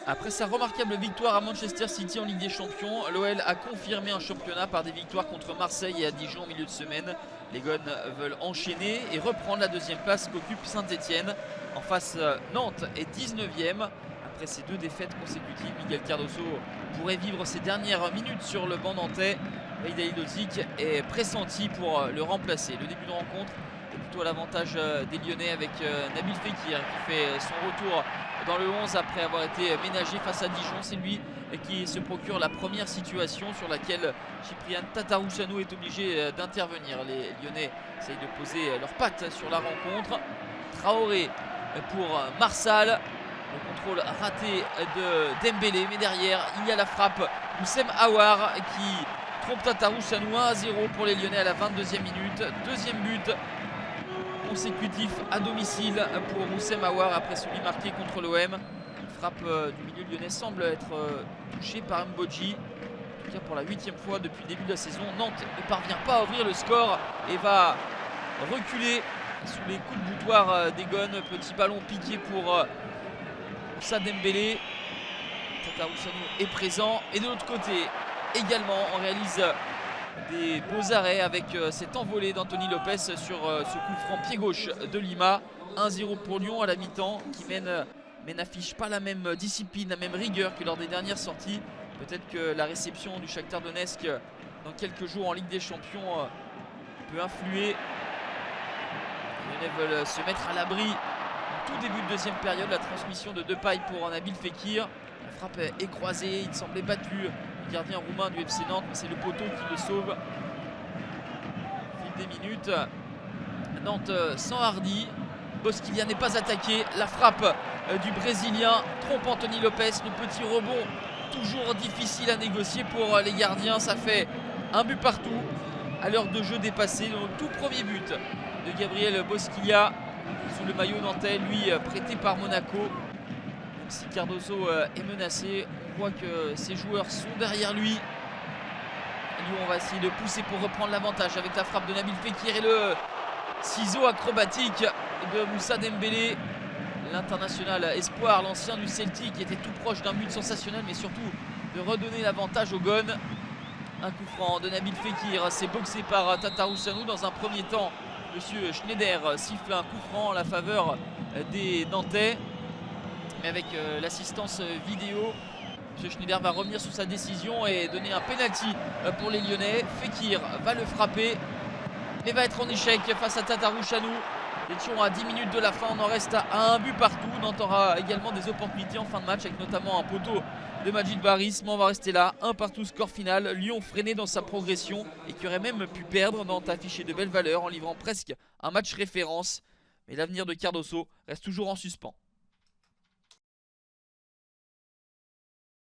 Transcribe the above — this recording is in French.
Après sa remarquable victoire à Manchester City en Ligue des Champions, l'OL a confirmé un championnat par des victoires contre Marseille et à Dijon en milieu de semaine. Les Gones veulent enchaîner et reprendre la deuxième place qu'occupe Saint-Etienne. En face, Nantes est 19e. Après ces deux défaites consécutives, Miguel Cardoso pourrait vivre ses dernières minutes sur le banc nantais. Vahid Halilhodžić est pressenti pour le remplacer. Le début de rencontre est plutôt à l'avantage des Lyonnais avec Nabil Fekir qui fait son retour dans le 11 après avoir été ménagé face à Dijon. C'est lui qui se procure la première situation sur laquelle Cyprien Tatarusanu est obligé d'intervenir. Les Lyonnais essayent de poser leurs pattes sur la rencontre. Traoré pour Marsal. Le contrôle raté de Dembélé, mais derrière il y a la frappe Oussem Aouar qui trompe Tatarusanu. 1-0 pour les Lyonnais à la 22e minute. Deuxième but consécutif à domicile pour Oussem Aouar après celui marqué contre l'OM. Une frappe du milieu lyonnais semble être touchée par Mbodji. En tout cas pour la 8e fois depuis le début de la saison. Nantes ne parvient pas à ouvrir le score et va reculer sous les coups de boutoir des Gones. Petit ballon piqué pour Moussa Dembélé. Tatarusanu est présent et de l'autre côté également on réalise des beaux arrêts avec cette envolée d'Anthony Lopez sur ce coup franc pied gauche de Lima. 1-0 pour Lyon à la mi-temps qui mène mais n'affiche pas la même discipline, la même rigueur que lors des dernières sorties. Peut-être que la réception du Shakhtar Donetsk dans quelques jours en Ligue des Champions peut influer. Les Lyonnais veulent se mettre à l'abri en tout début de deuxième période. La transmission de Depay pour Nabil Fekir. La frappe est croisée, il semblait battu. Le gardien roumain du FC Nantes, mais c'est le poteau qui le sauve. Au fil des minutes, Nantes s'enhardit. Bosquilla n'est pas attaqué. La frappe du Brésilien trompe Anthony Lopez. Le petit rebond, toujours difficile à négocier pour les gardiens. Ça fait un but partout à l'heure de jeu dépassée. Le tout premier but de Gabriel Bosquilla sous le maillot nantais, lui prêté par Monaco. Donc si Cardoso est menacé, on voit que ses joueurs sont derrière lui. Lyon va essayer de pousser pour reprendre l'avantage avec la frappe de Nabil Fekir et le ciseau acrobatique de Moussa Dembélé. L'international espoir, l'ancien du Celtic, était tout proche d'un but sensationnel, mais surtout de redonner l'avantage aux Gones. Un coup franc de Nabil Fekir, c'est boxé par Tatarusanu. Dans un premier temps, Monsieur Schneider siffle un coup franc en la faveur des Nantais. Mais avec l'assistance vidéo, M. Schneider va revenir sur sa décision et donner un penalty pour les Lyonnais. Fekir va le frapper, mais va être en échec face à Tatarusanu. Nous étions à 10 minutes de la fin, on en reste à un but partout. Nantes aura également des opportunités en fin de match avec notamment un poteau de Majid Baris, mais on va rester là. Un partout, score final. Lyon freiné dans sa progression et qui aurait même pu perdre. Nantes a affiché de belles valeurs en livrant presque un match référence. Mais l'avenir de Cardoso reste toujours en suspens.